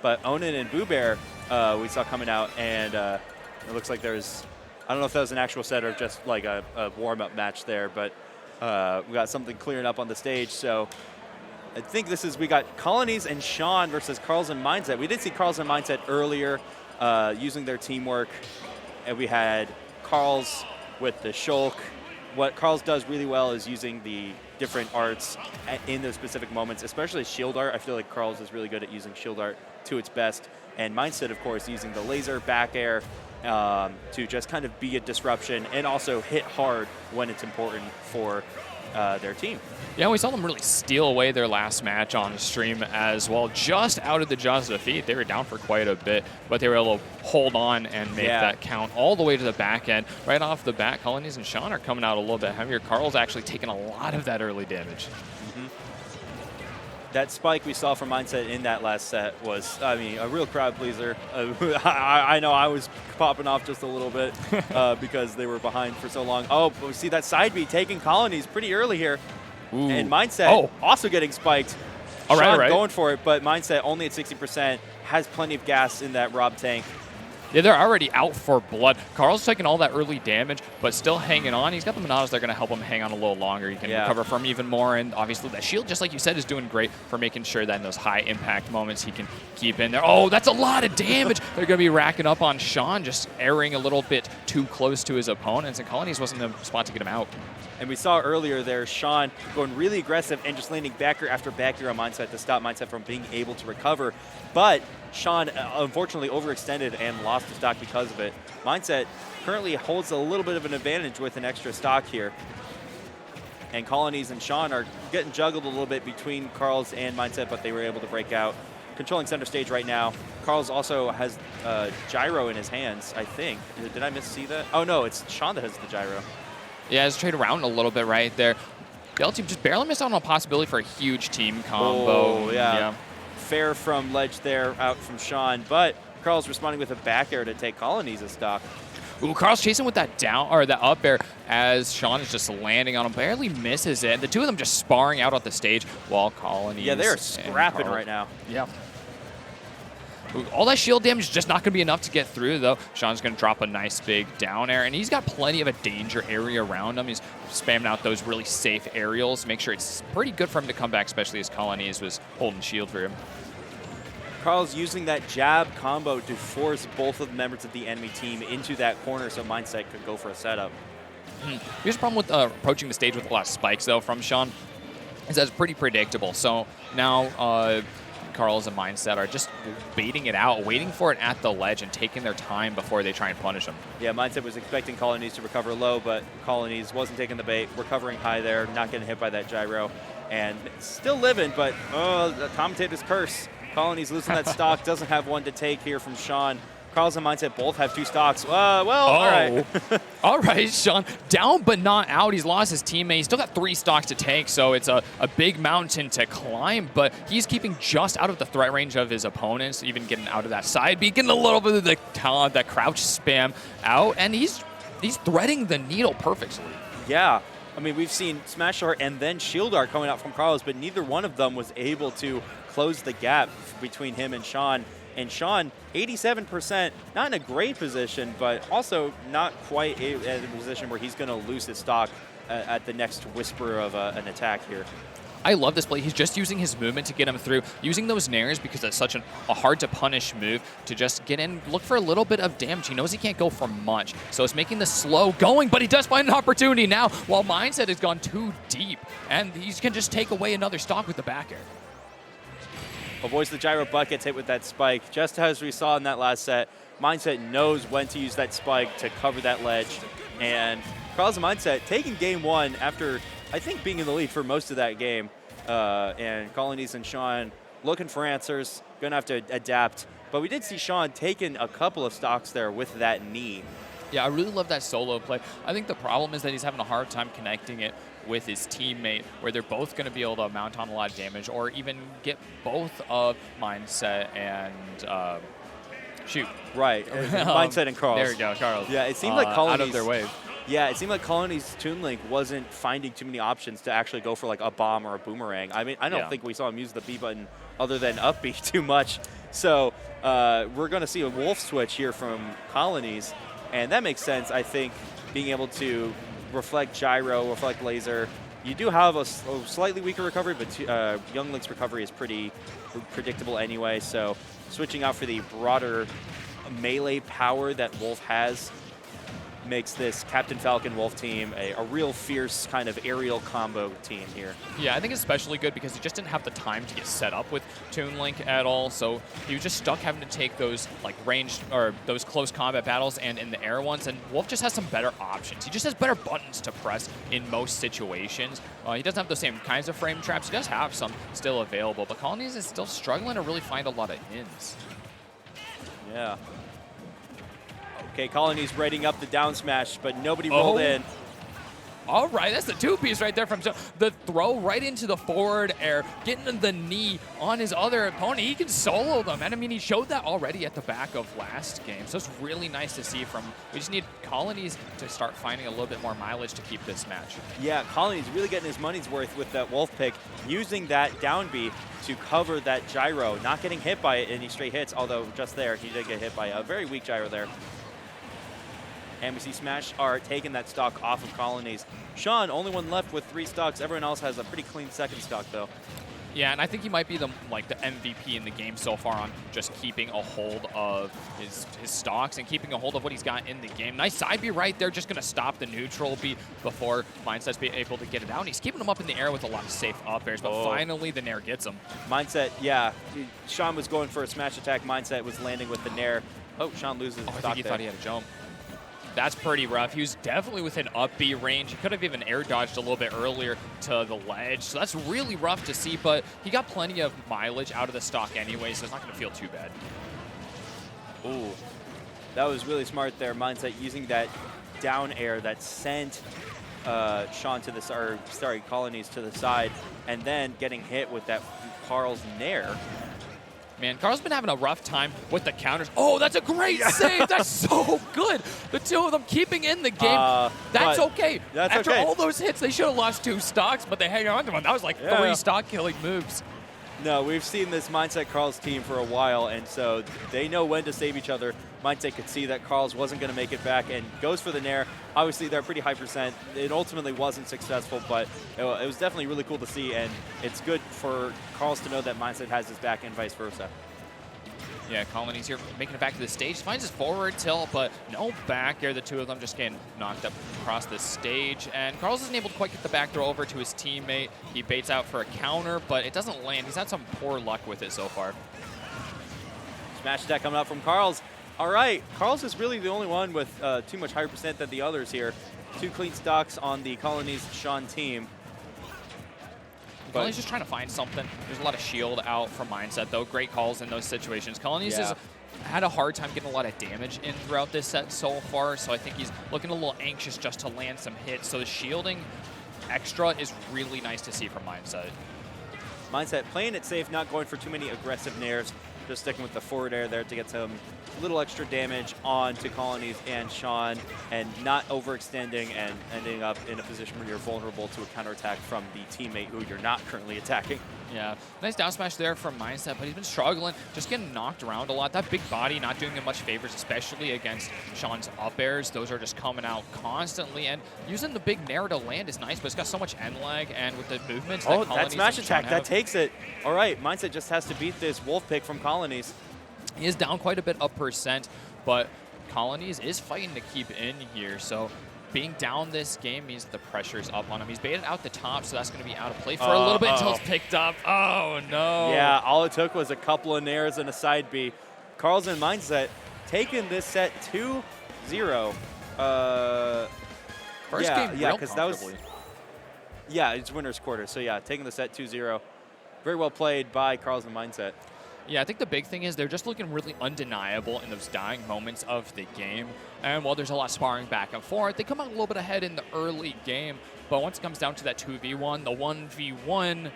But Onin and Boo Bear we saw coming out, and it looks like there's, I don't know if that was an actual set or just like a warm-up match there, but we got something clearing up on the stage. So I think we got Colonies and Sean versus Carls and Mindset. We did see Carls and Mindset earlier using their teamwork, and we had Carls with the Shulk. What Carls does really well is using the different arts in those specific moments, especially shield art. I feel like Carls is really good at using shield art to its best. And Mindset, of course, using the laser, back air, to just kind of be a disruption and also hit hard when it's important for their team. Yeah, we saw them really steal away their last match on stream as well. Just out of the jaws of defeat, they were down for quite a bit, but they were able to hold on and make that count all the way to the back end. Right off the bat, Colonies and Sean are coming out a little bit heavier. Carl's actually taking a lot of that early damage. That spike we saw from Mindset in that last set was, I mean, a real crowd pleaser. I know I was popping off just a little bit because they were behind for so long. Oh, but we see that side B taking Colonies pretty early here. Ooh. And Mindset also getting spiked. All right. Going for it, but Mindset only at 60%, has plenty of gas in that Rob tank. Yeah, they're already out for blood. Carl's taking all that early damage, but still hanging on. He's got the Monados that are going to help him hang on a little longer. He can recover from even more, and obviously that shield, just like you said, is doing great for making sure that in those high-impact moments he can keep in there. Oh, that's a lot of damage. They're going to be racking up on Sean, just erring a little bit too close to his opponents, and Colonies wasn't the spot to get him out. And we saw earlier there Sean going really aggressive and just landing backer after backer on Mindset to stop Mindset from being able to recover. But Sean unfortunately overextended and lost the stock because of it. Mindset currently holds a little bit of an advantage with an extra stock here. And Colonies and Sean are getting juggled a little bit between Carls and Mindset, but they were able to break out. Controlling center stage right now. Carls also has gyro in his hands, I think. Did I see that? Oh no, it's Sean that has the gyro. Yeah, it's trade around a little bit right there. The L team just barely missed out on a possibility for a huge team combo. Oh, yeah. Fair from ledge there out from Sean, but Carl's responding with a back air to take Colonies as stock. Ooh, Carl's chasing with that down or that up air as Sean is just landing on him, barely misses it. The two of them just sparring out on the stage while Colonies. Yeah, they're scrapping right now. Yeah. All that shield damage is just not going to be enough to get through, though. Sean's going to drop a nice big down air, and he's got plenty of a danger area around him. He's spamming out those really safe aerials, make sure it's pretty good for him to come back, especially as Colonies was holding shield for him. Carl's using that jab combo to force both of the members of the enemy team into that corner so Mindset could go for a setup. Here's the problem with approaching the stage with a lot of spikes, though, from Sean, is that it's pretty predictable. So now Carls and Mindset are just baiting it out, waiting for it at the ledge and taking their time before they try and punish him. Yeah, Mindset was expecting Colonies to recover low, but Colonies wasn't taking the bait, recovering high there, not getting hit by that gyro, and still living, but the commentator's curse. Colonies losing that stock, doesn't have one to take here from Sean. Carls and Mindset both have two stocks. All right. All right, Sean, down but not out. He's lost his teammate. He's still got 3 stocks to take, so it's a big mountain to climb, but he's keeping just out of the threat range of his opponents, even getting out of that side B, getting a little bit of the talent, that crouch spam out, and he's threading the needle perfectly. Yeah. I mean, we've seen Smash Art and then Shield Art coming out from Carlos, but neither one of them was able to close the gap between him and Sean. And Sean, 87%, not in a great position, but also not quite in a position where he's going to lose his stock at the next whisper of an attack here. I love this play. He's just using his movement to get him through, using those nairs because it's such a hard-to-punish move to just get in, look for a little bit of damage. He knows he can't go for much, so it's making this slow going, but he does find an opportunity now while Mindset has gone too deep, and he can just take away another stock with the back air. Avoids the gyro, but gets hit with that spike. Just as we saw in that last set, Mindset knows when to use that spike to cover that ledge, and Carls and Mindset taking game 1 after I think being in the lead for most of that game, and Colonies and Sean looking for answers, going to have to adapt. But we did see Sean taking a couple of stocks there with that knee. Yeah, I really love that solo play. I think the problem is that he's having a hard time connecting it with his teammate, where they're both going to be able to mount on a lot of damage or even get both of Mindset and shoot. Right, Mindset and Carls. There we go, Carls. Yeah, it seemed like Colonies out of their wave. Yeah, it seemed like Colonies' Toon Link wasn't finding too many options to actually go for like a bomb or a boomerang. I mean, I don't think we saw him use the B button other than up B too much. So we're going to see a Wolf switch here from Colonies, and that makes sense. I think being able to reflect gyro, reflect laser. You do have a slightly weaker recovery, but Young Link's recovery is pretty predictable anyway. So switching out for the broader melee power that Wolf has makes this Captain Falcon Wolf team a real fierce kind of aerial combo team here. Yeah, I think it's especially good because he just didn't have the time to get set up with Toon Link at all, so he was just stuck having to take those like ranged or those close combat battles and in the air ones, and Wolf just has some better options. He just has better buttons to press in most situations. He doesn't have the same kinds of frame traps. He does have some still available, but Colonies is still struggling to really find a lot of ins. Yeah. Okay, Colonies readying up the down smash, but nobody rolled in. All right, that's the two-piece right there from the throw right into the forward air, getting the knee on his other opponent. He can solo them, and I mean, he showed that already at the back of last game, so it's really nice to see from. We just need Colonies to start finding a little bit more mileage to keep this match. Yeah, Colonies really getting his money's worth with that Wolf pick, using that down B to cover that gyro, not getting hit by it any straight hits, although just there, he did get hit by a very weak gyro there. And we see Smash are taking that stock off of Colonies. Sean, only one left with 3 stocks. Everyone else has a pretty clean second stock, though. Yeah, and I think he might be the MVP in the game so far on just keeping a hold of his stocks and keeping a hold of what he's got in the game. Nice side B right there, just going to stop the neutral B before Mindset's be able to get it out. And he's keeping him up in the air with a lot of safe up airs, but finally the Nair gets him. Mindset, yeah. Sean was going for a smash attack. Mindset was landing with the Nair. Oh, Sean loses the stock I think he thought he had a jump. That's pretty rough. He was definitely within up B range. He could have even air dodged a little bit earlier to the ledge. So that's really rough to see, but he got plenty of mileage out of the stock anyway, so it's not going to feel too bad. Ooh, that was really smart there. Mindset using that down air that sent Sean to the, Colonies to the side, and then getting hit with that Carl's Nair. Man, Carl's been having a rough time with the counters. Oh, that's a great save. That's so good. The two of them keeping in the game. That's okay. After all those hits, they should have lost 2 stocks, but they hang on to them. That was like 3 stock-killing moves. No, we've seen this Mindset Carls team for a while, and so they know when to save each other. Mindset could see that Carls wasn't going to make it back and goes for the Nair. Obviously, they're pretty high percent. It ultimately wasn't successful, but it was definitely really cool to see, and it's good for Carls to know that Mindset has his back and vice versa. Yeah, Colinies here making it back to the stage. Finds his forward tilt, but no back air. The two of them just getting knocked up across the stage. And Carls isn't able to quite get the back throw over to his teammate. He baits out for a counter, but it doesn't land. He's had some poor luck with it so far. Smash attack coming out from Carls. All right, Carls is really the only one with too much higher percent than the others here. 2 clean stocks on the Colonies Sean team. Colonies just trying to find something. There's a lot of shield out from Mindset, though. Great calls in those situations. Colonies has had a hard time getting a lot of damage in throughout this set so far, so I think he's looking a little anxious just to land some hits. So the shielding extra is really nice to see from Mindset. Mindset playing it safe, not going for too many aggressive nairs, just sticking with the forward air there to get some little extra damage on to Colonies and Sean, and not overextending and ending up in a position where you're vulnerable to a counterattack from the teammate who you're not currently attacking. Yeah, nice down smash there from Mindset, but he's been struggling, just getting knocked around a lot. That big body not doing him much favors, especially against Sean's up airs. Those are just coming out constantly, and using the big Nair to land is nice, but it's got so much end lag, and with the movements that Colonies that smash attack, that takes it. All right, Mindset just has to beat this Wolf pick from Colonies. He is down quite a bit of percent, but Colonies is fighting to keep in here, so being down this game means the pressure's up on him. He's baited out the top, so that's going to be out of play for a little bit until it's picked up. Oh, no. Yeah, all it took was a couple of nairs and a side B. Carls and Mindset taking this set 2-0. First game real because that was... Yeah, it's winner's quarter. So, yeah, taking the set 2-0. Very well played by Carls and Mindset. Yeah, I think the big thing is they're just looking really undeniable in those dying moments of the game. And while there's a lot of sparring back and forth, they come out a little bit ahead in the early game. But once it comes down to that 2v1, the 1v1,